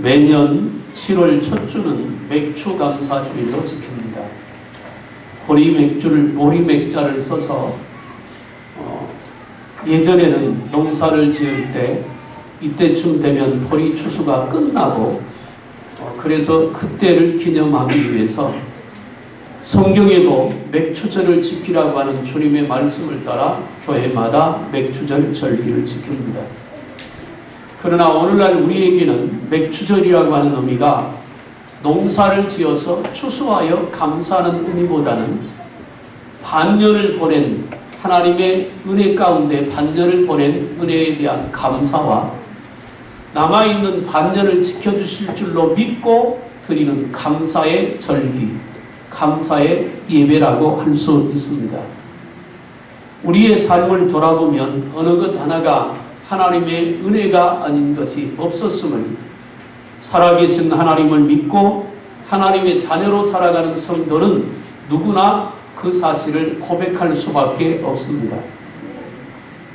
매년 7월 첫 주는 맥주 감사주일로 지킵니다. 보리맥자를 써서 예전에는 농사를 지을 때 이때쯤 되면 보리 추수가 끝나고 그래서 그때를 기념하기 위해서 성경에도 맥추절을 지키라고 하는 주님의 말씀을 따라 교회마다 맥추절 절기를 지킵니다. 그러나 오늘날 우리에게는 맥추절이라고 하는 의미가 농사를 지어서 추수하여 감사하는 의미보다는 반년을 보낸 하나님의 은혜 가운데 반년을 보낸 은혜에 대한 감사와 남아있는 반년을 지켜주실 줄로 믿고 드리는 감사의 절기, 감사의 예배라고 할 수 있습니다. 우리의 삶을 돌아보면 어느 것 하나가 하나님의 은혜가 아닌 것이 없었음을 살아계신 하나님을 믿고 하나님의 자녀로 살아가는 성도는 누구나 그 사실을 고백할 수밖에 없습니다.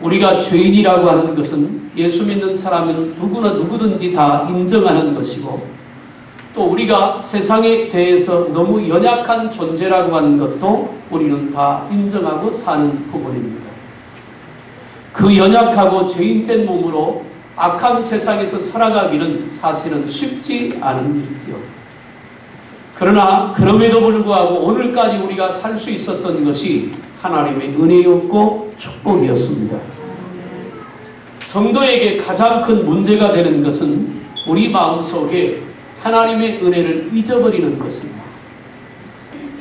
우리가 죄인이라고 하는 것은 예수 믿는 사람은 누구나 누구든지 다 인정하는 것이고 또 우리가 세상에 대해서 너무 연약한 존재라고 하는 것도 우리는 다 인정하고 사는 부분입니다. 그 연약하고 죄인된 몸으로 악한 세상에서 살아가기는 사실은 쉽지 않은 일이지요. 그러나 그럼에도 불구하고 오늘까지 우리가 살 수 있었던 것이 하나님의 은혜였고 축복이었습니다. 성도에게 가장 큰 문제가 되는 것은 우리 마음속에 하나님의 은혜를 잊어버리는 것입니다.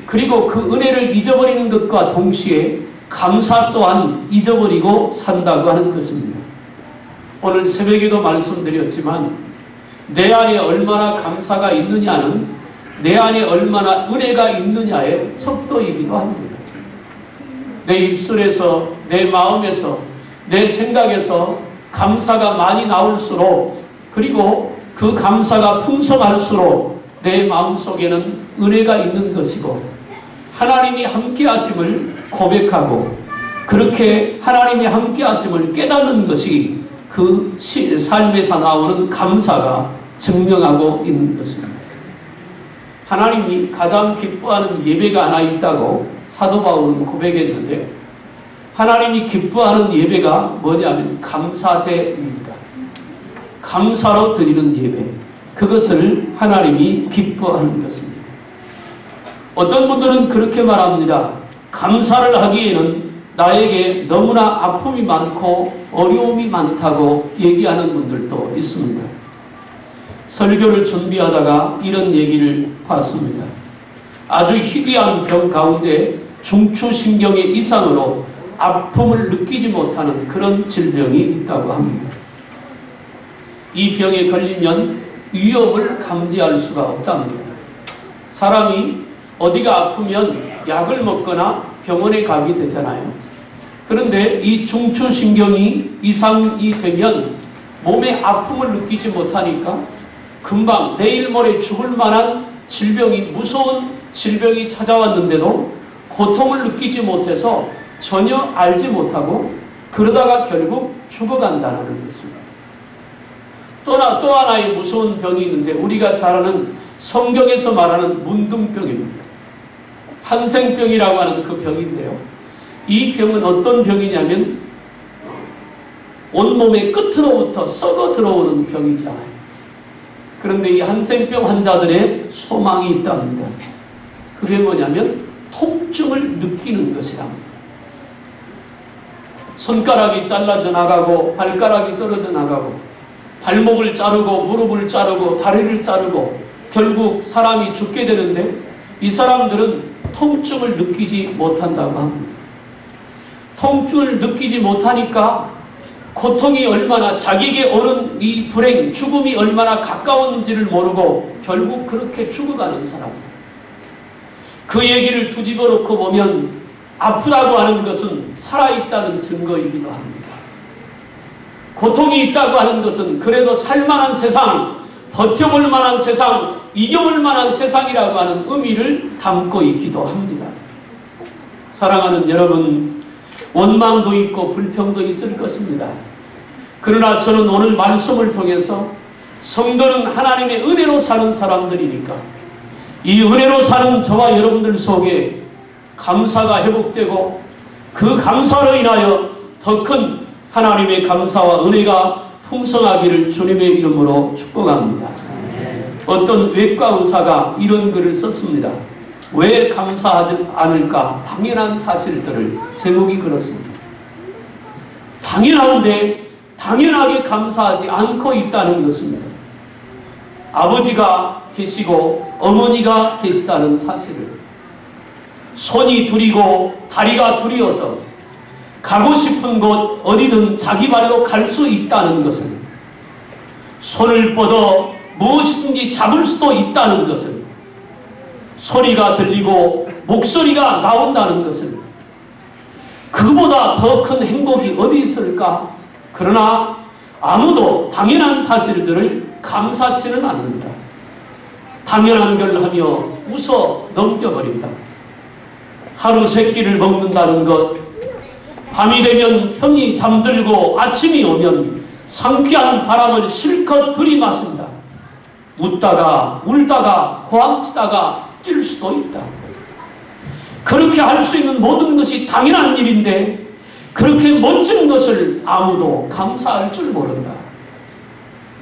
그리고 그 은혜를 잊어버리는 것과 동시에 감사 또한 잊어버리고 산다고 하는 것입니다. 오늘 새벽에도 말씀드렸지만 내 안에 얼마나 감사가 있느냐는 내 안에 얼마나 은혜가 있느냐의 척도이기도 합니다. 내 입술에서 내 마음에서 내 생각에서 감사가 많이 나올수록 그리고 그 감사가 풍성할수록 내 마음속에는 은혜가 있는 것이고 하나님이 함께하심을 고백하고 그렇게 하나님이 함께하심을 깨닫는 것이 그 삶에서 나오는 감사가 증명하고 있는 것입니다. 하나님이 가장 기뻐하는 예배가 하나 있다고 사도 바울은 고백했는데 하나님이 기뻐하는 예배가 뭐냐면 감사제입니다. 감사로 드리는 예배, 그것을 하나님이 기뻐하는 것입니다. 어떤 분들은 그렇게 말합니다. 감사를 하기에는 나에게 너무나 아픔이 많고 어려움이 많다고 얘기하는 분들도 있습니다. 설교를 준비하다가 이런 얘기를 봤습니다. 아주 희귀한 병 가운데 중추신경의 이상으로 아픔을 느끼지 못하는 그런 질병이 있다고 합니다. 이 병에 걸리면 위험을 감지할 수가 없답니다. 사람이 어디가 아프면 약을 먹거나 병원에 가게 되잖아요. 그런데 이 중추신경이 이상이 되면 몸에 아픔을 느끼지 못하니까 금방 내일 모레 죽을 만한 질병이 무서운 질병이 찾아왔는데도 고통을 느끼지 못해서 전혀 알지 못하고 그러다가 결국 죽어간다는 것입니다. 또 하나의 무서운 병이 있는데 우리가 잘 아는 성경에서 말하는 문둥병입니다. 한생병이라고 하는 그 병인데요. 이 병은 어떤 병이냐면 온몸의 끝으로부터 썩어 들어오는 병이잖아요. 그런데 이 한생병 환자들의 소망이 있답니다. 그게 뭐냐면 통증을 느끼는 것이랍니다. 손가락이 잘라져 나가고 발가락이 떨어져 나가고 발목을 자르고 무릎을 자르고 다리를 자르고 결국 사람이 죽게 되는데 이 사람들은 통증을 느끼지 못한다고 합니다. 통증을 느끼지 못하니까 고통이 얼마나 자기에게 오는 이 불행, 죽음이 얼마나 가까웠는지를 모르고 결국 그렇게 죽어가는 사람입니다. 그 얘기를 뒤집어 놓고 보면 아프다고 하는 것은 살아있다는 증거이기도 합니다. 고통이 있다고 하는 것은 그래도 살만한 세상, 버텨볼 만한 세상, 이겨볼 만한 세상이라고 하는 의미를 담고 있기도 합니다. 사랑하는 여러분, 원망도 있고 불평도 있을 것입니다. 그러나 저는 오늘 말씀을 통해서 성도는 하나님의 은혜로 사는 사람들이니까 이 은혜로 사는 저와 여러분들 속에 감사가 회복되고 그 감사로 인하여 더 큰 하나님의 감사와 은혜가 풍성하기를 주님의 이름으로 축복합니다. 어떤 외과 의사가 이런 글을 썼습니다. 왜 감사하지 않을까? 당연한 사실들을. 제목이 그렇습니다. 당연한데 당연하게 감사하지 않고 있다는 것입니다. 아버지가 계시고 어머니가 계시다는 사실을, 손이 둘이고 다리가 둘이어서 가고 싶은 곳 어디든 자기 발로 갈 수 있다는 것을, 손을 뻗어 무엇이든지 잡을 수도 있다는 것을, 소리가 들리고 목소리가 나온다는 것을, 그보다 더 큰 행복이 어디 있을까? 그러나 아무도 당연한 사실들을 감사치는 않는다. 당연한 걸 하며 웃어 넘겨버린다. 하루 세 끼를 먹는다는 것, 밤이 되면 편히 잠들고 아침이 오면 상쾌한 바람을 실컷 들이마신다. 웃다가 울다가 호황치다가 뛸 수도 있다. 그렇게 할 수 있는 모든 것이 당연한 일인데 그렇게 멋진 것을 아무도 감사할 줄 모른다.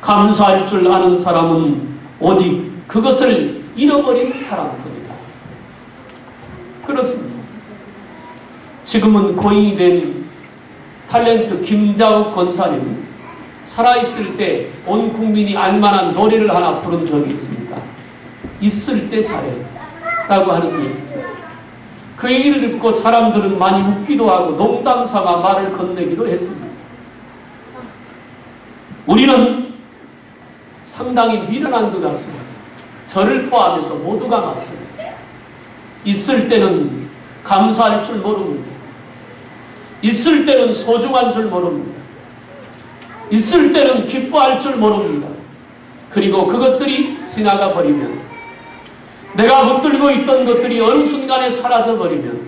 감사할 줄 아는 사람은 오직 그것을 잃어버린 사람뿐이다. 그렇습니다. 지금은 고인이 된 탤런트 김자욱 권사님이 살아있을 때 온 국민이 알만한 노래를 하나 부른 적이 있습니다. 있을 때 잘했다고 하는 얘기죠. 그 얘기를 듣고 사람들은 많이 웃기도 하고 농담 삼아 말을 건네기도 했습니다. 우리는 상당히 미련한 것 같습니다. 저를 포함해서 모두가 마찬가지입니다. 있을 때는 감사할 줄 모릅니다. 있을 때는 소중한 줄 모릅니다. 있을 때는 기뻐할 줄 모릅니다. 그리고 그것들이 지나가 버리면, 내가 붙들고 있던 것들이 어느 순간에 사라져 버리면,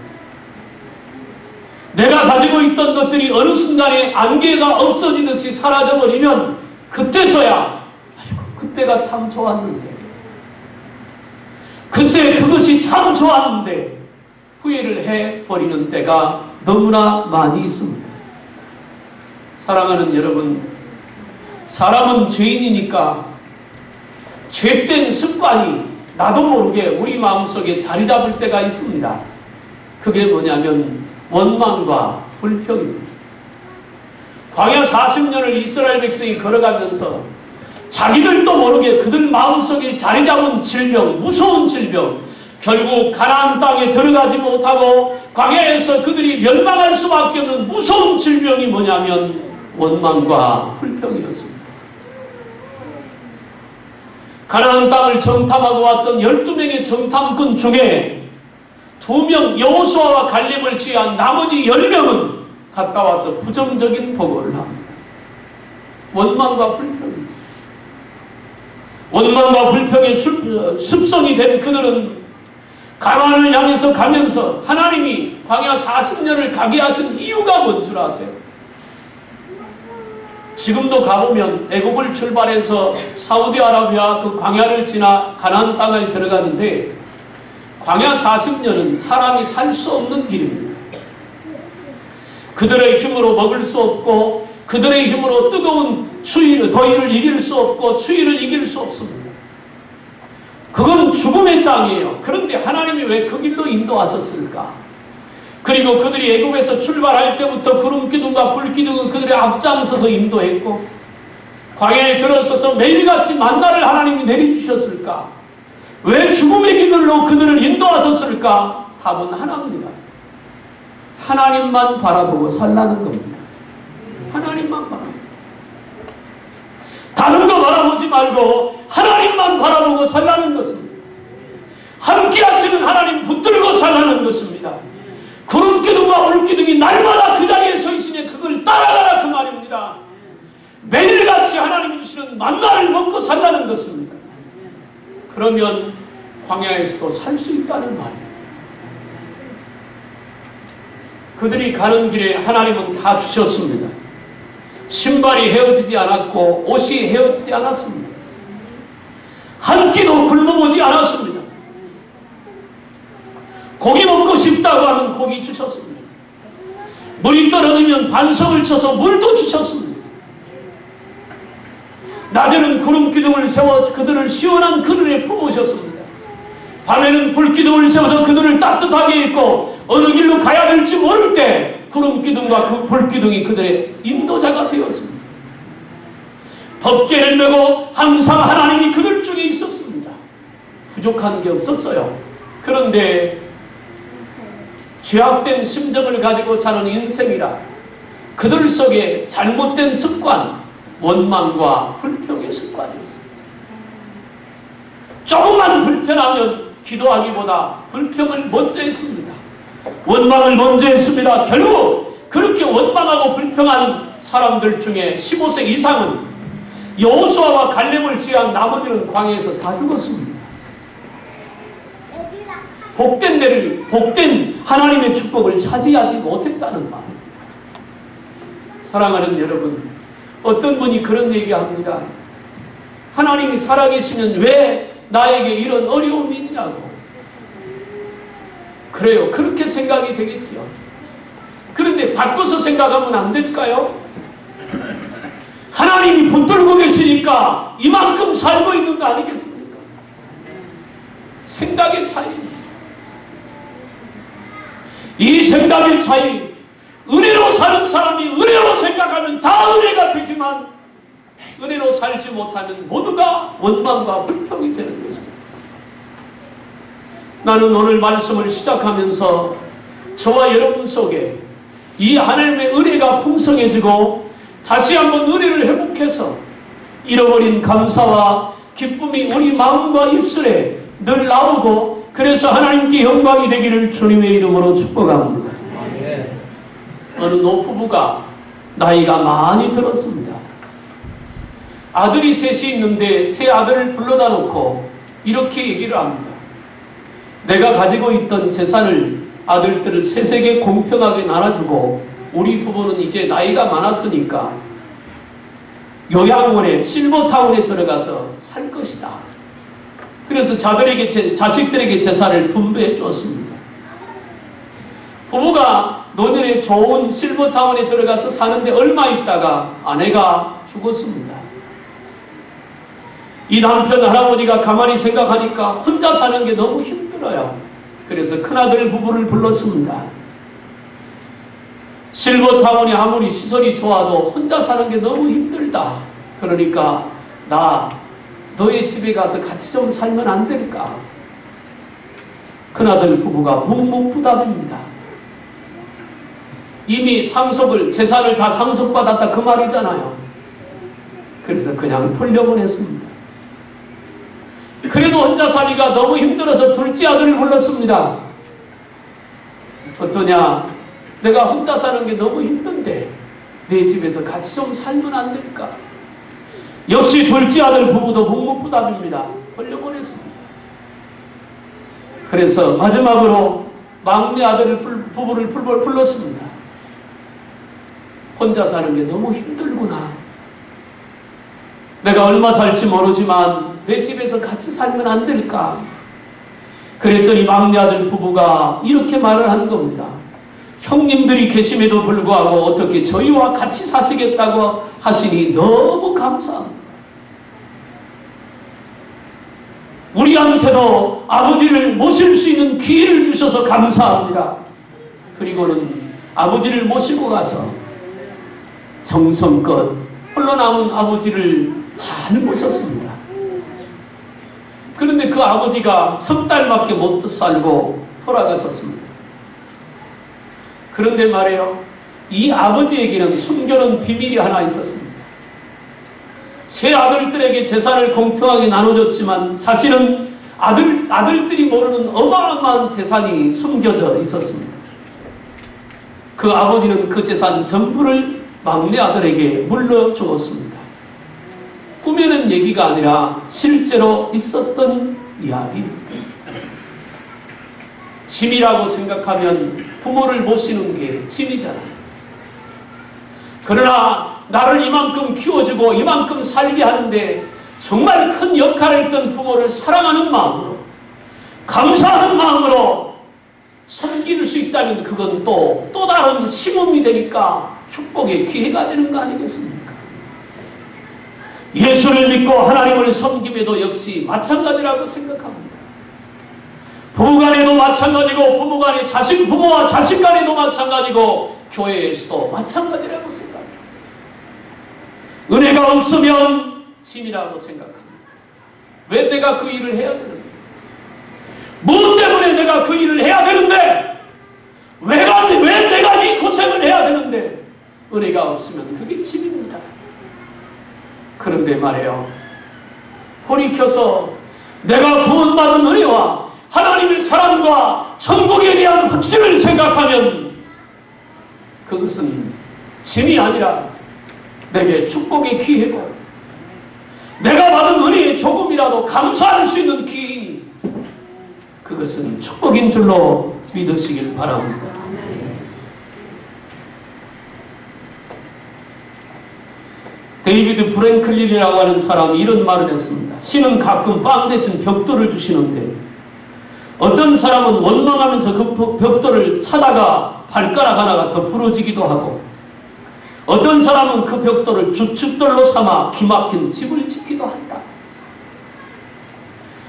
내가 가지고 있던 것들이 어느 순간에 안개가 없어지듯이 사라져 버리면 그때서야 아이고 그때가 참 좋았는데, 그때 그것이 참 좋았는데 후회를 해버리는 때가 너무나 많이 있습니다. 사랑하는 여러분, 사람은 죄인이니까 죄된 습관이 나도 모르게 우리 마음속에 자리 잡을 때가 있습니다. 그게 뭐냐면 원망과 불평입니다. 광야 40년을 이스라엘 백성이 걸어가면서 자기들도 모르게 그들 마음속에 자리 잡은 질병, 무서운 질병, 결국 가나안 땅에 들어가지 못하고 광야에서 그들이 멸망할 수밖에 없는 무서운 질병이 뭐냐면 원망과 불평이었습니다. 가나안 땅을 정탐하고 왔던 12명의 정탐꾼 중에 2명 여호수아와 갈렙을 제외한 나머지 10명은 갔다 와서 부정적인 보고를 합니다. 원망과 불평이죠. 원망과 불평의 습성이 된 그들은 가나안을 향해서 가면서 하나님이 광야 40년을 가게 하신 이유가 뭔 줄 아세요? 지금도 가보면 애국을 출발해서 사우디아라비아 그 광야를 지나 가나안 땅에 들어가는데 광야 40년은 사람이 살 수 없는 길입니다. 그들의 힘으로 먹을 수 없고 그들의 힘으로 뜨거운 더위를 이길 수 없고 추위를 이길 수 없습니다. 그건 죽음의 땅이에요. 그런데 하나님이 왜 그 길로 인도하셨을까? 그리고 그들이 애굽에서 출발할 때부터 구름기둥과 불기둥은 그들의 앞장서서 인도했고 광야에 들어서서 매일같이 만나를 하나님이 내려주셨을까? 왜 죽음의 길로 그들을 인도하셨을까? 답은 하나입니다. 하나님만 바라보고 살라는 겁니다. 하나님만 바라보고. 다른 거 바라보지 말고 하나님만 바라보고 살라는 것입니다. 함께 하시는 하나님 붙들고 살라는 것입니다. 구름기둥과 물기둥이 날마다 그 자리에 서 있으니 그걸 따라가라 그 말입니다. 매일같이 하나님이 주시는 만나를 먹고 살라는 것입니다. 그러면 광야에서도 살 수 있다는 말이에요. 그들이 가는 길에 하나님은 다 주셨습니다. 신발이 헤어지지 않았고 옷이 헤어지지 않았습니다. 한 끼도 굶어보지 않았습니다. 고기 먹고 싶다고 하면 고기 주셨습니다. 물이 떨어지면 반성을 쳐서 물도 주셨습니다. 낮에는 구름 기둥을 세워서 그들을 시원한 그늘에 품으셨습니다. 밤에는 불 기둥을 세워서 그들을 따뜻하게 입고 어느 길로 가야 될지 모를 때 구름 기둥과 그 불 기둥이 그들의 인도자가 되었습니다. 법궤를 메고 항상 하나님이 그들 중에 있었습니다. 부족한 게 없었어요. 그런데 죄악된 심정을 가지고 사는 인생이라 그들 속에 잘못된 습관, 원망과 불평의 습관이었습니다. 조금만 불편하면 기도하기보다 불평을 먼저 했습니다. 원망을 먼저 했습니다. 결국 그렇게 원망하고 불평하는 사람들 중에 15세 이상은 여호수아와 갈렙을 제외한 나머지는 광야에서 다 죽었습니다. 복된 하나님의 축복을 차지하지 못했다는 말. 사랑하는 여러분, 어떤 분이 그런 얘기합니다. 하나님이 살아계시면 왜 나에게 이런 어려움이 있냐고. 그래요. 그렇게 생각이 되겠지요. 그런데 바꿔서 생각하면 안 될까요? 하나님이 붙들고 계시니까 이만큼 살고 있는 거 아니겠습니까? 생각의 차이입니다. 이 생각의 차이, 은혜로 사는 사람이 은혜로 생각하면 다 은혜가 되지만 은혜로 살지 못하면 모두가 원망과 불평이 되는 것입니다. 나는 오늘 말씀을 시작하면서 저와 여러분 속에 이 하나님의 은혜가 풍성해지고 다시 한번 은혜를 회복해서 잃어버린 감사와 기쁨이 우리 마음과 입술에 늘 나오고 그래서 하나님께 영광이 되기를 주님의 이름으로 축복합니다. 어느 노부부가 나이가 많이 들었습니다. 아들이 셋이 있는데 세 아들을 불러다 놓고 이렇게 얘기를 합니다. 내가 가지고 있던 재산을 아들들을 셋에게 공평하게 나눠주고 우리 부부는 이제 나이가 많았으니까 요양원에 실버타운에 들어가서 살 것이다. 그래서 자식들에게 재산을 분배해 줬습니다. 부부가 노년에 좋은 실버타운에 들어가서 사는데 얼마 있다가 아내가 죽었습니다. 이 남편 할아버지가 가만히 생각하니까 혼자 사는 게 너무 힘들어요. 그래서 큰아들 부부를 불렀습니다. 실버타운이 아무리 시설이 좋아도 혼자 사는 게 너무 힘들다. 그러니까 나 너의 집에 가서 같이 좀 살면 안 될까? 큰아들 부부가 묵묵부답입니다. 이미 재산을 다 상속받았다 그 말이잖아요. 그래서 그냥 돌려보냈습니다. 그래도 혼자 살기가 너무 힘들어서 둘째 아들을 불렀습니다. 어떠냐? 내가 혼자 사는 게 너무 힘든데 내 집에서 같이 좀 살면 안 될까? 역시 둘째 아들 부부도 묵묵부답입니다. 돌려보냈습니다. 그래서 마지막으로 막내 아들 부부를 불렀습니다. 혼자 사는 게 너무 힘들구나. 내가 얼마 살지 모르지만 내 집에서 같이 살면 안 될까? 그랬더니 막내 아들 부부가 이렇게 말을 하는 겁니다. 형님들이 계심에도 불구하고 어떻게 저희와 같이 사시겠다고 하시니 너무 감사합니다. 우리한테도 아버지를 모실 수 있는 기회를 주셔서 감사합니다. 그리고는 아버지를 모시고 가서 정성껏 홀로 남은 아버지를 잘 모셨습니다. 그런데 그 아버지가 석 달밖에 못 살고 돌아가셨습니다. 그런데 말이에요, 이 아버지에게는 숨겨놓은 비밀이 하나 있었습니다. 세 아들들에게 재산을 공평하게 나눠줬지만 사실은 아들들이 모르는 어마어마한 재산이 숨겨져 있었습니다. 그 아버지는 그 재산 전부를 막내 아들에게 물려주었습니다. 꾸며낸 얘기가 아니라 실제로 있었던 이야기입니다. 짐이라고 생각하면 부모를 모시는 게 짐이잖아요. 그러나 나를 이만큼 키워주고 이만큼 살게 하는데 정말 큰 역할을 했던 부모를 사랑하는 마음으로, 감사하는 마음으로 섬길 수 있다면 그건 또 다른 심음이 되니까 축복의 기회가 되는 거 아니겠습니까? 예수를 믿고 하나님을 섬김에도 역시 마찬가지라고 생각합니다. 부부간에도 마찬가지고, 부부간에 부모와 자식 간에도 마찬가지고, 교회에서도 마찬가지라고 생각합니다. 은혜가 없으면 짐이라고 생각합니다. 왜 내가 그 일을 해야 되는데? 무엇 때문에 내가 그 일을 해야 되는데? 왜 내가 이 고생을 해야 되는데? 은혜가 없으면 그게 짐입니다. 그런데 말이에요, 돌이켜서 내가 구원받은 은혜와 하나님의 사랑과 천국에 대한 확신을 생각하면 그것은 짐이 아니라 내게 축복의 기회고, 내가 받은 은혜에 조금이라도 감사할 수 있는 기회이니 그것은 축복인 줄로 믿으시길 바랍니다. 데이비드 프랭클린이라고 하는 사람이 이런 말을 했습니다. 신은 가끔 빵 대신 벽돌을 주시는데 어떤 사람은 원망하면서 그 벽돌을 차다가 발가락 하나가 더 부러지기도 하고, 어떤 사람은 그 벽돌을 주춧돌로 삼아 기막힌 집을 짓기도 한다.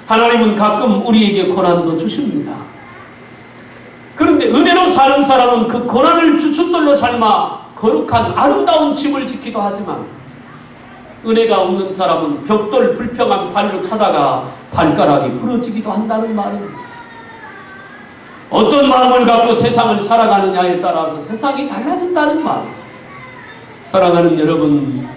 하나님은 가끔 우리에게 고난도 주십니다. 그런데 은혜로 사는 사람은 그 고난을 주춧돌로 삶아 거룩한 아름다운 집을 짓기도 하지만, 은혜가 없는 사람은 벽돌 불평한 발로 차다가 발가락이 부러지기도 한다는 말입니다. 어떤 마음을 갖고 세상을 살아가느냐에 따라서 세상이 달라진다는 말이죠. 사랑하는 여러분,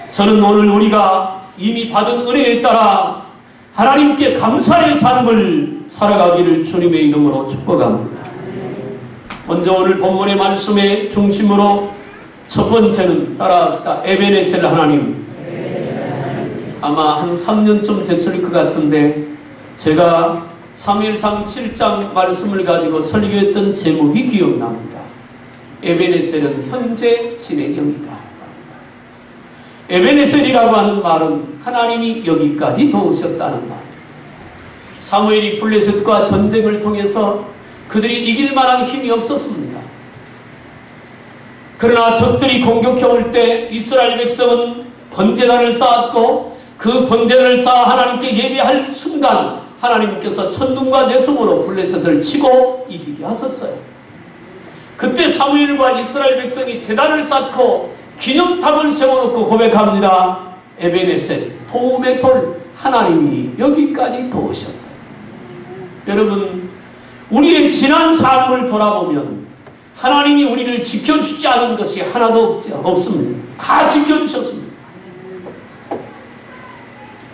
저는 오늘 우리가 이미 받은 은혜에 따라 하나님께 감사의 삶을 살아가기를 주님의 이름으로 축복합니다. 먼저 오늘 본문의 말씀의 중심으로 첫 번째는 따라합시다. 에베네셀 하나님. 아마 한 3년쯤 됐을 것 같은데 제가 사무엘상 7장 말씀을 가지고 설교했던 제목이 기억납니다. 에베네셀은 현재 진행형이다. 에베네셀이라고 하는 말은 하나님이 여기까지 도우셨다는 말. 사무엘이 블레셋과 전쟁을 통해서 그들이 이길 만한 힘이 없었습니다. 그러나 적들이 공격해 올 때 이스라엘 백성은 번제단을 쌓았고, 그 번제단을 쌓아 하나님께 예배할 순간 하나님께서 천둥과 내성으로 블레셋을 치고 이기게 하셨어요. 그때 사무엘과 이스라엘 백성이 제단을 쌓고 기념탑을 세워놓고 고백합니다. 에베네셀, 도움의 돌, 하나님이 여기까지 도우셨다. 여러분, 우리의 지난 삶을 돌아보면 하나님이 우리를 지켜주지 않은 것이 하나도 없습니다. 다 지켜주셨습니다.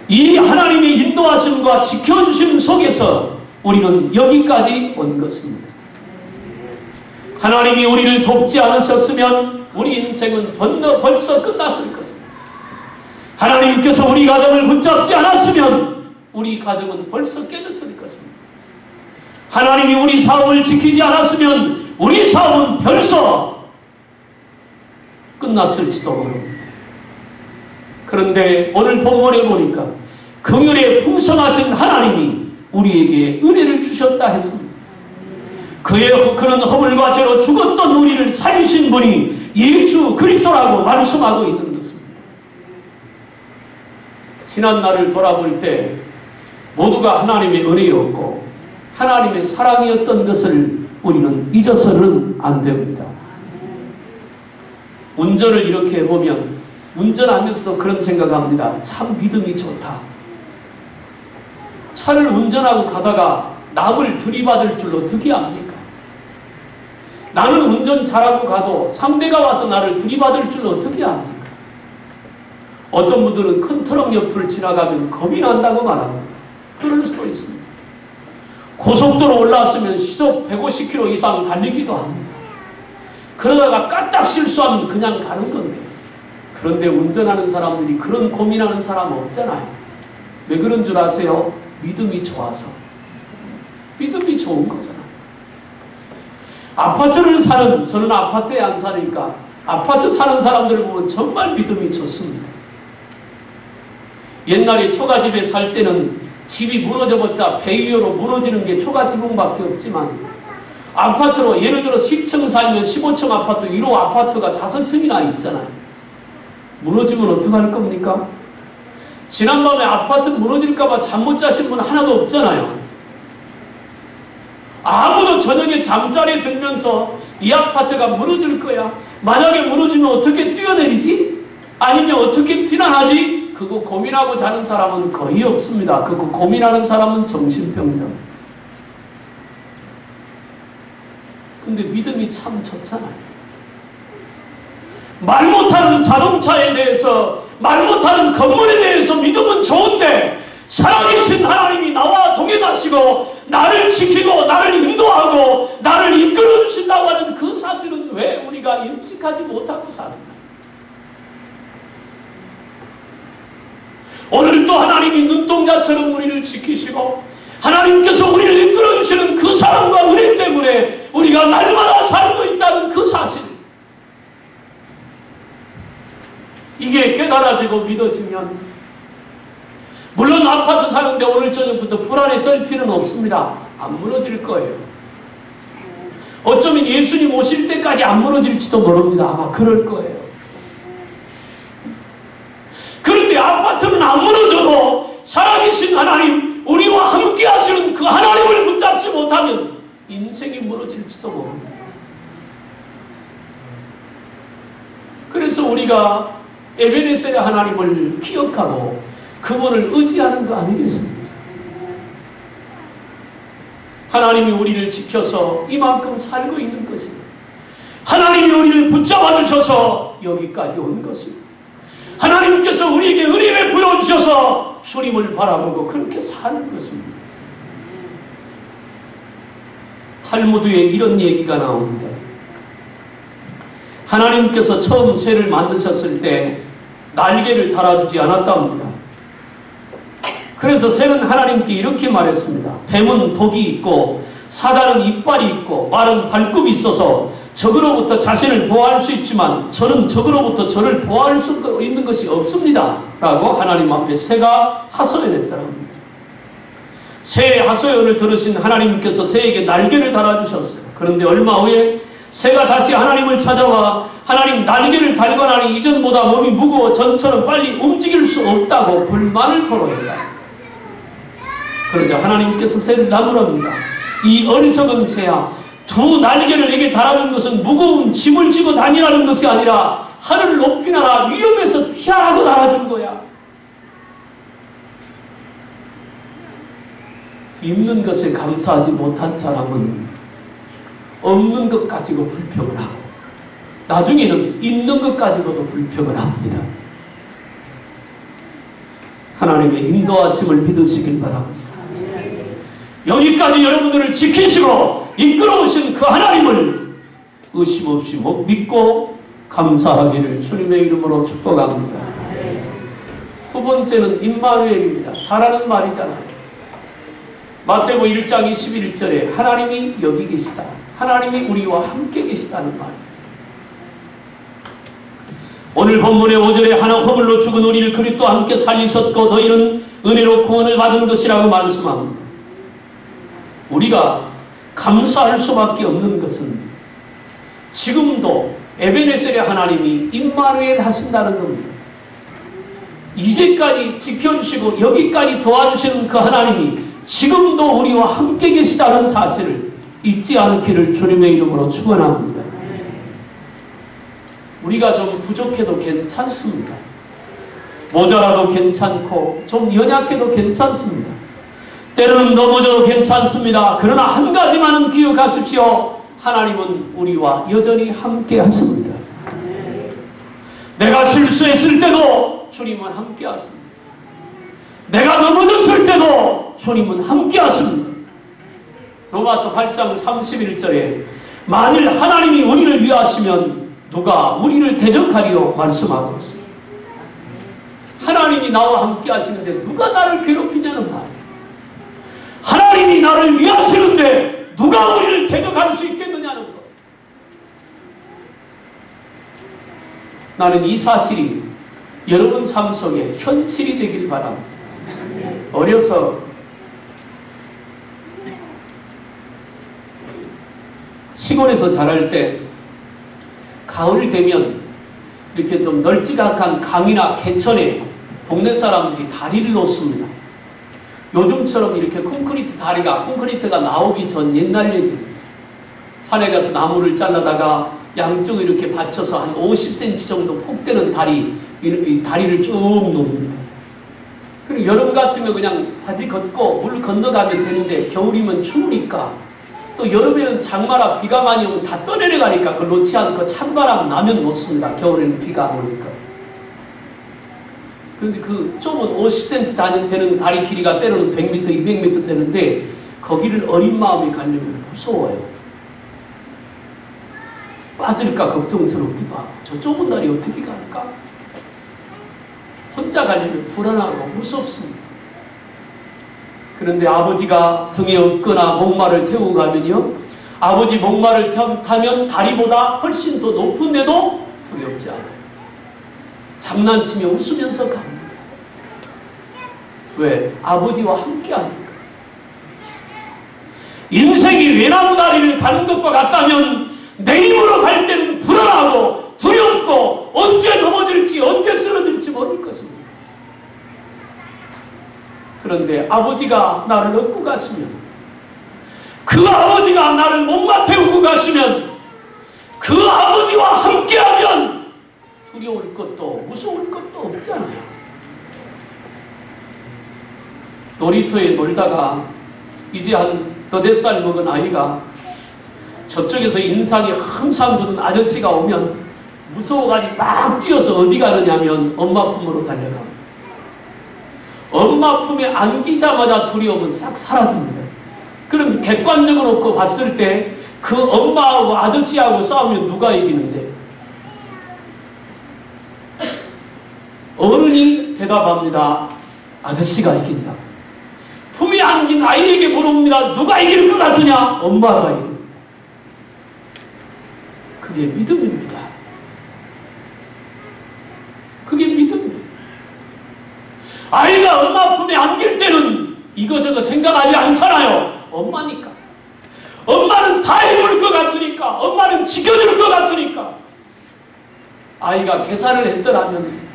이 하나님의 인도하심과 지켜주심 속에서 우리는 여기까지 온 것입니다. 하나님이 우리를 돕지 않으셨으면 우리 인생은 벌써 끝났을 것입니다. 하나님께서 우리 가정을 붙잡지 않았으면 우리 가정은 벌써 깨졌을 것입니다. 하나님이 우리 사업을 지키지 않았으면 우리 사업은 벌써 끝났을지도 모릅니다. 그런데 오늘 본문에 보니까 긍휼에 풍성하신 하나님이 우리에게 은혜를 주셨다 했습니다. 그는 허물과 죄로 죽었던 우리를 살리신 분이 예수 그리스도라고 말씀하고 있는 것입니다. 지난 날을 돌아볼 때 모두가 하나님의 은혜였고 하나님의 사랑이었던 것을 우리는 잊어서는 안 됩니다. 운전을 이렇게 해보면 운전 안에서도 그런 생각합니다. 참 믿음이 좋다. 차를 운전하고 가다가 남을 들이받을 줄로 어떻게 압니까? 나는 운전 잘하고 가도 상대가 와서 나를 들이받을 줄로 어떻게 압니까? 어떤 분들은 큰 트럭 옆을 지나가면 겁이 난다고 말합니다. 그럴 수도 있습니다. 고속도로 올라왔으면 시속 150km 이상 달리기도 합니다. 그러다가 까딱 실수하면 그냥 가는 건데, 그런데 운전하는 사람들이 그런 고민하는 사람 없잖아요. 왜 그런 줄 아세요? 믿음이 좋아서. 믿음이 좋은 거잖아요. 저는 아파트에 안 사니까 아파트 사는 사람들 보면 정말 믿음이 좋습니다. 옛날에 초가집에 살 때는 집이 무너져봤자 배 위로 무너지는 게 초가지붕밖에 없지만 아파트로 예를 들어 10층 살면 15층 아파트 1호 아파트가 5층이나 있잖아요. 무너지면 어떡할 겁니까? 지난밤에 아파트 무너질까봐 잠 못 자신 분 하나도 없잖아요. 아무도 저녁에 잠자리에 들면서 이 아파트가 무너질 거야. 만약에 무너지면 어떻게 뛰어내리지? 아니면 어떻게 피난하지? 그거 고민하고 자는 사람은 거의 없습니다. 그거 고민하는 사람은 정신병자. 근데 믿음이 참 좋잖아요. 말 못하는 자동차에 대해서, 말 못하는 건물에 대해서 믿음은 좋은데 살아계신 하나님이 나와 동행하시고 나를 지키고 나를 인도하고 나를 이끌어 주신다고 하는 그 사실은 왜 우리가 인식하지 못하고 사는가? 오늘도 하나님이 눈동자처럼 우리를 지키시고 하나님께서 우리를 이끌어 주시는 그 사랑과 은혜 때문에 우리가 날마다 살고 있다는 그 사실, 이게 깨달아지고 믿어지면 물론 아파트 사는데 오늘 저녁부터 불안에 떨 필요는 없습니다. 안 무너질 거예요. 어쩌면 예수님 오실 때까지 안 무너질지도 모릅니다. 아마 그럴 거예요. 그런데 아파트는 안 무너져도 살아계신 하나님, 우리와 함께 하시는 그 하나님을 붙잡지 못하면 인생이 무너질지도 모릅니다. 그래서 우리가 에베네셀의 하나님을 기억하고 그분을 의지하는 거 아니겠습니까? 하나님이 우리를 지켜서 이만큼 살고 있는 것입니다. 하나님이 우리를 붙잡아 주셔서 여기까지 온 것입니다. 하나님께서 우리에게 은혜 베풀어 주셔서 주님을 바라보고 그렇게 사는 것입니다. 탈무드에 이런 얘기가 나옵니다. 하나님께서 처음 새를 만드셨을 때 날개를 달아주지 않았답니다. 그래서 새는 하나님께 이렇게 말했습니다. 뱀은 독이 있고 사자는 이빨이 있고 말은 발굽이 있어서 적으로부터 자신을 보호할 수 있지만 저는 적으로부터 저를 보호할 수 있는 것이 없습니다. 라고 하나님 앞에 새가 하소연했더랍니다. 새의 하소연을 들으신 하나님께서 새에게 날개를 달아주셨어요. 그런데 얼마 후에 새가 다시 하나님을 찾아와 하나님, 날개를 달거나니 이전보다 몸이 무거워 전처럼 빨리 움직일 수 없다고 불만을 토로했다. 그러자 하나님께서 새를 나무랍니다. 이 어리석은 새야, 두 날개를 내게 달아준 것은 무거운 짐을 지고 다니라는 것이 아니라 하늘을 높이 날아 위험에서 피하라고 달아준 거야. 있는 것에 감사하지 못한 사람은 없는 것 가지고 불평을 하고 나중에는 있는 것 가지고도 불평을 합니다. 하나님의 인도하심을 믿으시길 바랍니다. 여기까지 여러분들을 지키시고 이끌어오신 그 하나님을 의심 없이 믿고 감사하기를 주님의 이름으로 축복합니다. 두 번째는 임마누엘입니다. 잘하는 말이잖아요. 마태복음 1장 21절에 하나님이 여기 계시다. 하나님이 우리와 함께 계시다는 말입니다. 오늘 본문의 5절에 하나 허물로 죽은 우리를 그리스도와 함께 살리셨고 너희는 은혜로 구원을 받은 것이라고 말씀합니다. 우리가 감사할 수밖에 없는 것은 지금도 에베네셀의 하나님이 임마누엘 하신다는 겁니다. 이제까지 지켜주시고 여기까지 도와주시는 그 하나님이 지금도 우리와 함께 계시다는 사실을 잊지 않기를 주님의 이름으로 축원합니다. 우리가 좀 부족해도 괜찮습니다. 모자라도 괜찮고 좀 연약해도 괜찮습니다. 때로는 넘어져도 괜찮습니다. 그러나 한 가지만은 기억하십시오. 하나님은 우리와 여전히 함께 하십니다. 내가 실수했을 때도 주님은 함께 하십니다. 내가 넘어졌을 때도 주님은 함께 하십니다. 로마서 8장 31절에 만일 하나님이 우리를 위하시면 누가 우리를 대적하리요 말씀하고 있습니다. 하나님이 나와 함께 하시는데 누가 나를 괴롭히냐는 말. 하나님이 나를 위하시는데 누가 우리를 대적할 수 있겠느냐는 것. 나는 이 사실이 여러분 삶 속에 현실이 되길 바랍니다. 어려서 시골에서 자랄 때 가을 되면 이렇게 좀 널찍한 강이나 개천에 동네 사람들이 다리를 놓습니다. 요즘처럼 이렇게 콘크리트가 나오기 전 옛날 얘기입니다. 산에 가서 나무를 잘라다가 양쪽에 이렇게 받쳐서 한 50cm 정도 폭되는 다리를 쭉 놓습니다. 그리고 여름 같으면 그냥 바지 걷고 물 건너가면 되는데 겨울이면 추우니까 또 여름에는 장마라 비가 많이 오면 다 떠내려가니까 그걸 놓지 않고 찬바람 나면 놓습니다. 겨울에는 비가 안 오니까. 그런데 그 좁은 50cm 되는 다리 길이가 때로는 100m, 200m 되는데 거기를 어린 마음에 가려면 무서워요. 빠질까 걱정스럽기도 하고 저 좁은 다리 어떻게 갈까? 혼자 가려면 불안하고 무섭습니다. 그런데 아버지가 등에 업거나 목마를 태우고 가면요, 아버지 목마를 타면 다리보다 훨씬 더 높은데도 두렵지 않아요. 장난치며 웃으면서 갑니다. 왜? 아버지와 함께 하니까. 인생이 외나무 다리를 가는 것과 같다면 내 힘으로 갈 때는 불안하고 두렵고 언제 넘어질지 언제 쓰러질지 모를 것입니다. 그런데 아버지가 나를 업고 가시면, 그 아버지가 나를 목마 태우고 가시면, 그 아버지와 함께하면 두려울 것도 무서울 것도 없잖아요. 놀이터에 놀다가 이제 한 8살 먹은 아이가 저쪽에서 인상이 항상 굳은 아저씨가 오면 무서워가지고 막 뛰어서 어디 가느냐면 엄마 품으로 달려갑니다. 엄마 품에 안기자마자 두려움은 싹 사라집니다. 그럼 객관적으로 놓고 봤을 때 그 엄마하고 아저씨하고 싸우면 누가 이기는데? 어른이 대답합니다. 아저씨가 이긴다. 품에 안긴 아이에게 물어봅니다. 누가 이길 것 같으냐? 엄마가 이깁니다. 그게 믿음입니다. 그게 믿음이에요. 아이가 엄마 품에 안길 때는 이거저거 생각하지 않잖아요. 엄마니까. 엄마는 다 해줄 것 같으니까. 엄마는 지켜줄 것 같으니까. 아이가 계산을 했더라면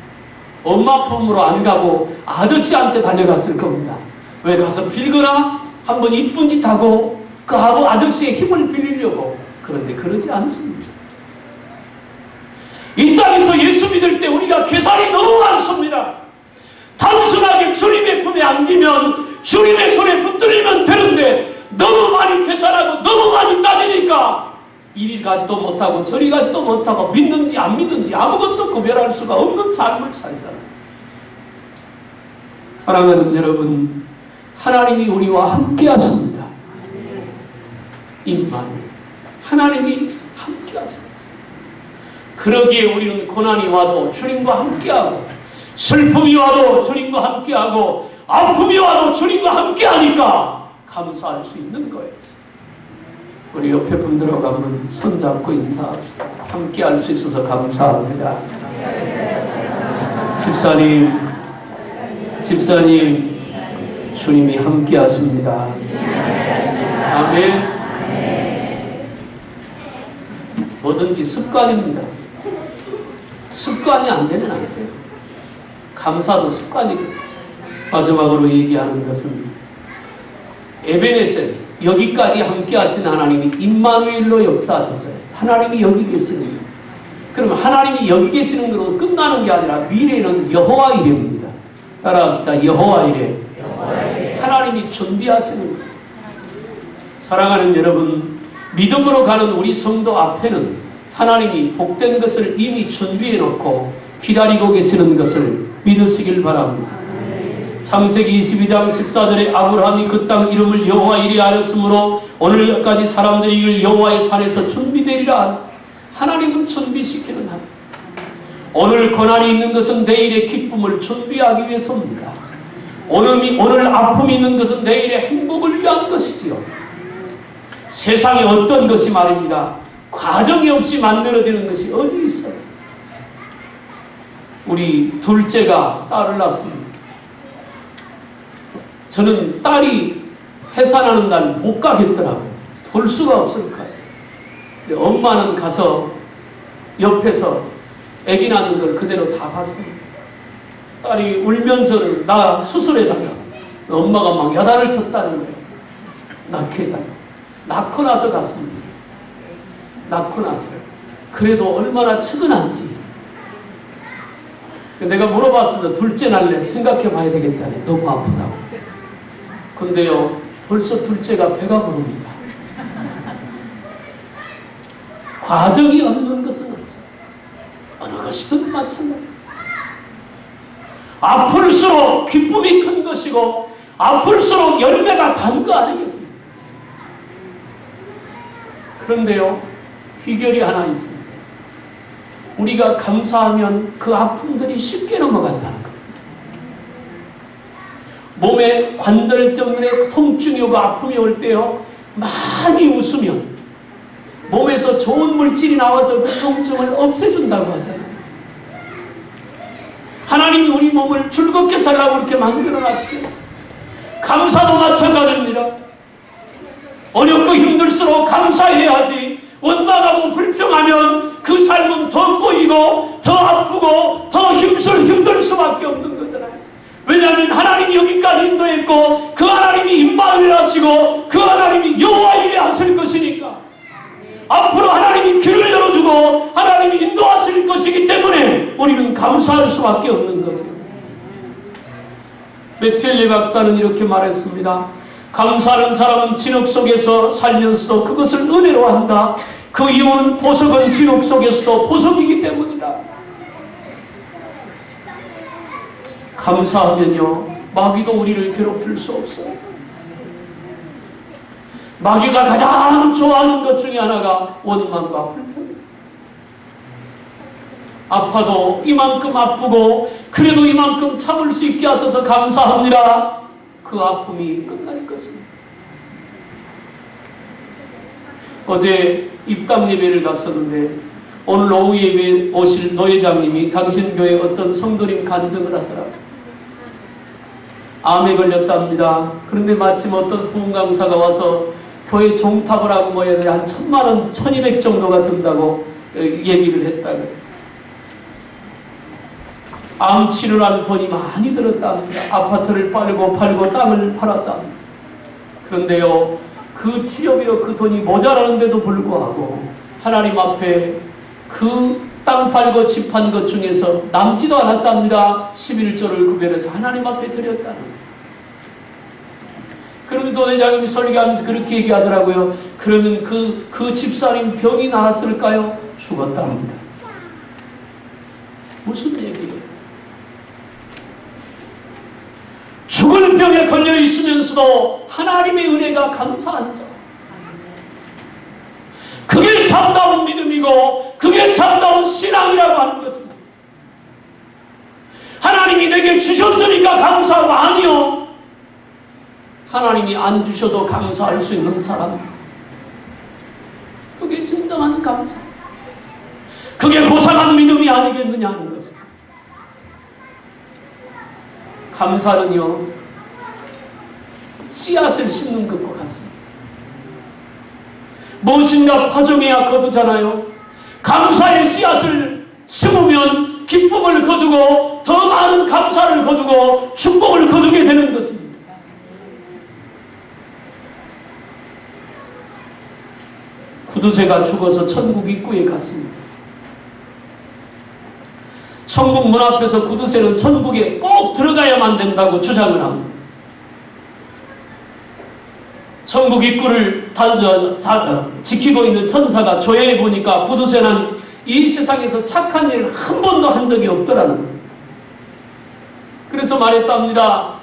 엄마 품으로 안 가고 아저씨한테 달려갔을 겁니다. 왜? 가서 빌거나 한번 이쁜 짓 하고 그 아저씨의 힘을 빌리려고. 그런데 그러지 않습니다. 이 땅에서 예수 믿을 때 우리가 계산이 너무 많습니다. 단순하게 주님의 품에 안기면 주님의 손에 붙들리면 되는데 너무 많이 계산하고 너무 많이 따지니까 이리 가지도 못하고 저리 가지도 못하고 믿는지 안 믿는지 아무것도 구별할 수가 없는 삶을 살잖아요. 사랑하는 여러분, 하나님이 우리와 함께 하십니다. 임마누엘, 하나님이 함께 하십니다. 그러기에 우리는 고난이 와도 주님과 함께하고, 슬픔이 와도 주님과 함께하고, 아픔이 와도 주님과 함께하니까 감사할 수 있는 거예요. 우리 옆에 분들하고 한번 손잡고 인사합시다. 함께할 수 있어서 감사합니다. 집사님, 주님이 함께하십니다. 아멘. 뭐든지 습관입니다. 습관이 안 되면 안 돼요. 감사도 습관이거든요. 마지막으로 얘기하는 것은 에베네셀, 여기까지 함께 하신 하나님이 임마누엘로 역사하셨어요. 하나님이 여기 계시는 거예요. 그러면 하나님이 여기 계시는 것으로 끝나는 게 아니라 미래는 여호와 이레입니다. 따라합시다. 여호와 이레. 하나님이 준비하시는 거예요. 사랑하는 여러분, 믿음으로 가는 우리 성도 앞에는 하나님이 복된 것을 이미 준비해 놓고 기다리고 계시는 것을 믿으시길 바랍니다. 창세기 22장 14절에 아브라함이 그 땅 이름을 여호와 이레 하였으므로 오늘까지 사람들이 이를 여호와의 산에서 준비되리라. 하나님은 준비시키는 하나님. 오늘 고난이 있는 것은 내일의 기쁨을 준비하기 위해서입니다. 오늘 아픔이 있는 것은 내일의 행복을 위한 것이지요. 세상에 어떤 것이 말입니다. 과정이 없이 만들어지는 것이 어디 있어요? 우리 둘째가 딸을 낳습니다. 저는 딸이 해산하는 날 못 가겠더라고요. 볼 수가 없을 거예요. 근데 엄마는 가서 옆에서 아기 낳는 걸 그대로 다 봤습니다. 딸이 울면서는 나 수술해달라고. 엄마가 막 야단을 쳤다는 거예요. 낳게 해달라고. 낳고 나서 갔습니다. 낳고 나서. 그래도 얼마나 측은한지. 내가 물어봤습니다. 둘째 날래 생각해 봐야 되겠다니. 너무 아프다고. 근데요, 벌써 둘째가 배가 부릅니다. 과정이 없는 것은 없어요. 어느 것이든 마찬가지입니다. 아플수록 기쁨이 큰 것이고 아플수록 열매가 단 거 아니겠습니까? 그런데요, 비결이 하나 있습니다. 우리가 감사하면 그 아픔들이 쉽게 넘어간다는 겁니다. 몸에 관절 때문에 통증이 오고 아픔이 올 때요, 많이 웃으면 몸에서 좋은 물질이 나와서 그 통증을 없애준다고 하잖아요. 하나님이 우리 몸을 즐겁게 살라고 이렇게 만들어놨지. 감사도 마찬가지입니다. 어렵고 힘들수록 감사해야지. 원망하고 불평하면 그 삶은 더 꼬이고 더 아프고 더 힘들 수밖에 없는 거잖아요. 왜냐하면 하나님이 여기까지 인도했고 그 하나님이 임마을 하시고 그 하나님이 여호와 일에 하실 것이니까 앞으로 하나님이 길을 열어주고 하나님이 인도하실 것이기 때문에 우리는 감사할 수밖에 없는 거죠. 메텔리 박사는 이렇게 말했습니다. 감사하는 사람은 진흙 속에서 살면서도 그것을 은혜로 한다. 그 이유는 보석은 진흙 속에서도 보석이기 때문이다. 감사하면요, 마귀도 우리를 괴롭힐 수 없어요. 마귀가 가장 좋아하는 것 중에 하나가 원망과 불평입니다. 아파도 이만큼 아프고 그래도 이만큼 참을 수 있게 하셔서 감사합니다. 그 아픔이 끝날 것입니다. 어제 입당 예배를 갔었는데 오늘 오후 예배에 오실 노회장님이 당신 교회 어떤 성도님 간증을 하더라고요. 암에 걸렸답니다. 그런데 마침 어떤 부흥 강사가 와서 교회 종탑을 하고 뭐 한 1,000만 원, 1,200 정도가 든다고 얘기를 했다고요. 암 치료라는 돈이 많이 들었답니다. 아파트를 팔고 땅을 팔았답니다. 그런데요, 그 치료비로 그 돈이 모자라는데도 불구하고 하나님 앞에 그 땅 팔고 집 판 것 중에서 남지도 않았답니다. 11조를 구별해서 하나님 앞에 드렸다는 거예요. 그러면 도대장님이 설교하면서 그렇게 얘기하더라고요. 그러면 그 집사님 병이 나았을까요? 죽었답니다. 무슨 얘기예요? 죽을 병에 걸려 있으면서도 하나님의 은혜가 감사한 자. 그게 참다운 믿음이고 그게 참다운 신앙이라고 하는 것입니다. 하나님이 내게 주셨으니까 감사하고 아니요. 하나님이 안 주셔도 감사할 수 있는 사람. 그게 진정한 감사. 그게 고상한 믿음이 아니겠느냐 하는 것입니다. 감사는요, 씨앗을 심는 것과 같습니다. 무엇인가 파종해야 거두잖아요. 감사의 씨앗을 심으면 기쁨을 거두고 더 많은 감사를 거두고 축복을 거두게 되는 것입니다. 구두쇠가 죽어서 천국 입구에 갔습니다. 천국 문 앞에서 구두쇠는 천국에 꼭 들어가야만 된다고 주장을 합니다. 천국 입구를 지키고 있는 천사가 조회해 보니까 구두쇠는 이 세상에서 착한 일을 한 번도 한 적이 없더라는 거예요. 그래서 말했답니다.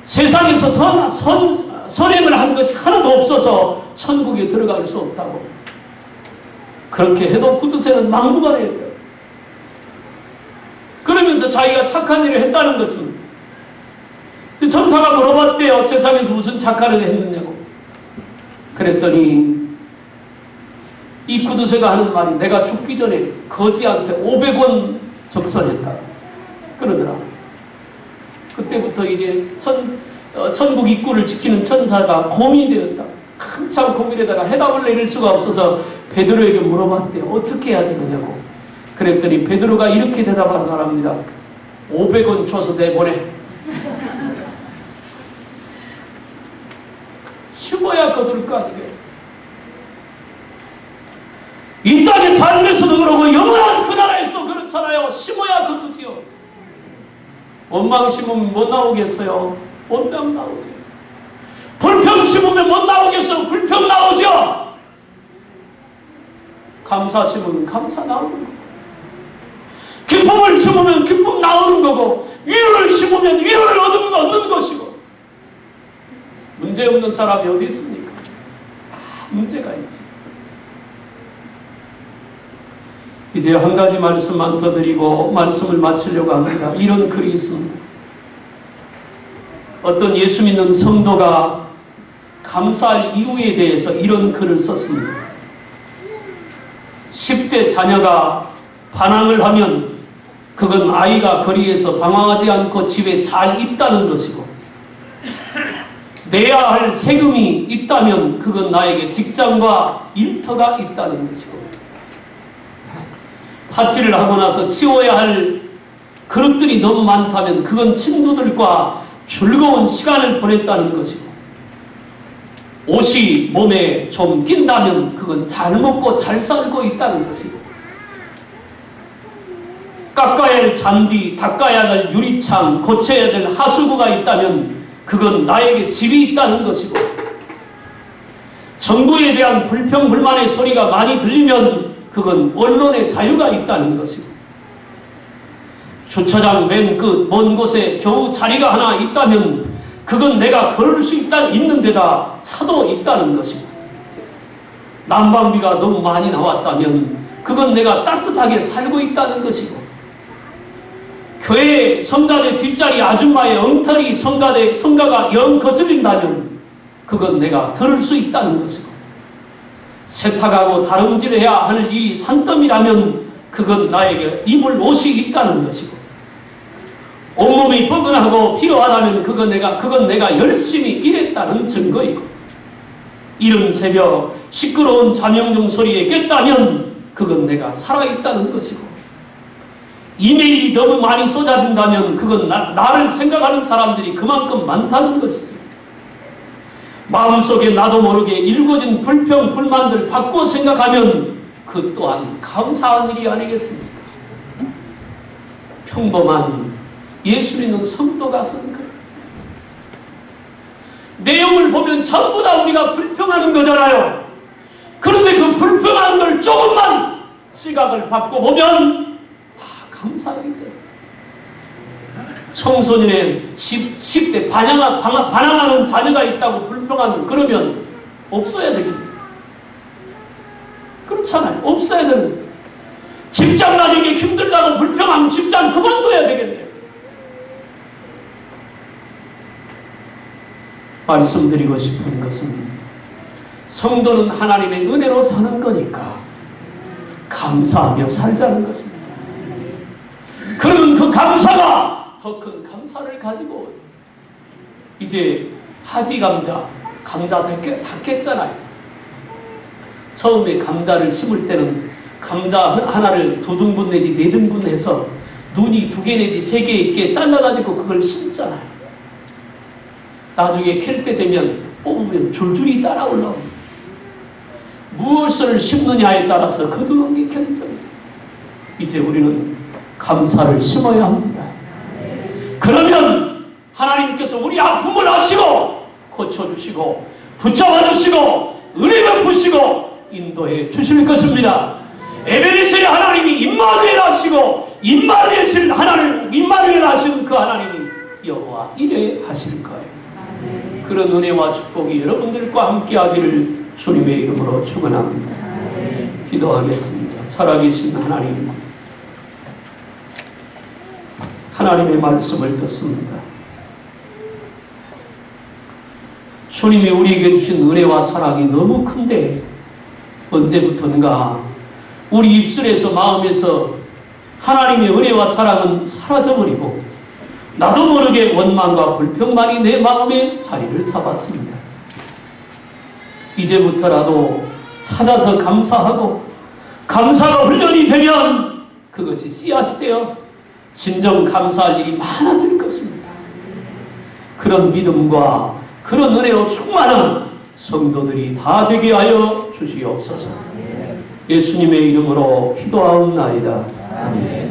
세상에서 선행을 한 것이 하나도 없어서 천국에 들어갈 수 없다고. 그렇게 해도 구두쇠는 막무가내였다. 그러면서 자기가 착한 일을 했다는 것입니다. 천사가 물어봤대요. 세상에서 무슨 착한 일을 했느냐고. 그랬더니 이 구두쇠가 하는 말이 내가 죽기 전에 거지한테 500원 적선했다. 그러더라. 그때부터 이제 천국 입구를 지키는 천사가 고민이 되었다. 한참 고민에다가 해답을 내릴 수가 없어서 베드로에게 물어봤대요. 어떻게 해야 되느냐고. 그랬더니 베드로가 이렇게 대답하더랍니다. 500원 줘서 내보내. 심어야 거둘 거 아니겠어. 이 땅의 삶에서도 그러고 영원한 그 나라에서도 그렇잖아요. 심어야 거두지요. 원망 심으면 못 나오겠어요? 원망 나오죠. 불평 심으면 못 나오겠어요? 불평 나오죠. 감사 심으면 감사 나오는 거고, 기쁨을 심으면 기쁨 나오는 거고, 위로를 심으면 위로를 얻는 것이고. 문제 없는 사람이 어디 있습니까? 다 문제가 있지. 이제 한 가지 말씀만 더 드리고 말씀을 마치려고 합니다. 이런 글이 있습니다. 어떤 예수 믿는 성도가 감사할 이유에 대해서 이런 글을 썼습니다. 10대 자녀가 반항을 하면 그건 아이가 거리에서 방황하지 않고 집에 잘 있다는 것이고, 내야 할 세금이 있다면 그건 나에게 직장과 일터가 있다는 것이고, 파티를 하고 나서 치워야 할 그릇들이 너무 많다면 그건 친구들과 즐거운 시간을 보냈다는 것이고, 옷이 몸에 좀 낀다면 그건 잘 먹고 잘 살고 있다는 것이고, 깎아야 할 잔디, 닦아야 할 유리창, 고쳐야 될 하수구가 있다면 그건 나에게 집이 있다는 것이고, 정부에 대한 불평, 불만의 소리가 많이 들리면 그건 언론의 자유가 있다는 것이고, 주차장 맨 끝 먼 곳에 겨우 자리가 하나 있다면 그건 내가 걸을 수 있는 데다 차도 있다는 것이고, 난방비가 너무 많이 나왔다면 그건 내가 따뜻하게 살고 있다는 것이고, 교회 성가대 뒷자리 아줌마의 엉터리 성가가 영 거슬린다면 그건 내가 들을 수 있다는 것이고, 세탁하고 다름질해야 하는 일이 산더미라면 그건 나에게 입을 옷이 있다는 것이고, 온몸이 뻐근하고 필요하다면 그건 내가 열심히 일했다는 증거이고, 이른 새벽 시끄러운 잠영종 소리에 깼다면 그건 내가 살아있다는 것이고, 이메일이 너무 많이 쏟아진다면 그건 나를 생각하는 사람들이 그만큼 많다는 것이죠. 마음속에 나도 모르게 일궈진 불평, 불만들 바꿔 생각하면 그 또한 감사한 일이 아니겠습니까? 평범한 예수 믿는 성도가 쓴 글. 내용을 보면 전부 다 우리가 불평하는 거잖아요. 그런데 그 불평하는 걸 조금만 시각을 바꿔보면 감사하기 때문에. 청소년의 10대 반항하는 자녀가 있다고 불평하면 그러면 없어야 되겠네요. 그렇잖아요. 없어야 되는. 직장 다니기 힘들다고 불평하면 직장 그만둬야 되겠네요. 말씀드리고 싶은 것은 성도는 하나님의 은혜로 사는 거니까 감사하며 살자는 것입니다. 그러면 그 감사가 더 큰 감사를 가지고, 이제 하지 감자 다 깼잖아요. 처음에 감자를 심을 때는 감자 하나를 2등분 내지 4등분 해서 눈이 2개 내지 3개 있게 잘라가지고 그걸 심잖아요. 나중에 캘 때 되면 뽑으면 줄줄이 따라 올라옵니다. 무엇을 심느냐에 따라서 거두는 게 결정입니다. 이제 우리는 감사를 심어야 합니다. 그러면 하나님께서 우리 아픔을 아시고 고쳐주시고 붙잡아 주시고 은혜 베푸시고 인도해 주실 것입니다. 에베네셀의 하나님이 임마누엘 하시고 임마누엘 하시는 그 하나님이 여호와 이레 하실 거예요. 그런 은혜와 축복이 여러분들과 함께 하기를 주님의 이름으로 축원합니다. 기도하겠습니다. 살아계신 하나님, 하나님의 말씀을 듣습니다. 주님이 우리에게 주신 은혜와 사랑이 너무 큰데 언제부턴가 우리 입술에서 마음에서 하나님의 은혜와 사랑은 사라져버리고 나도 모르게 원망과 불평만이 내 마음에 자리를 잡았습니다. 이제부터라도 찾아서 감사하고 감사가 훈련이 되면 그것이 씨앗이 되어 진정 감사할 일이 많아질 것입니다. 그런 믿음과 그런 은혜로 충만한 성도들이 다 되게 하여 주시옵소서. 예수님의 이름으로 기도하옵나이다. 아멘.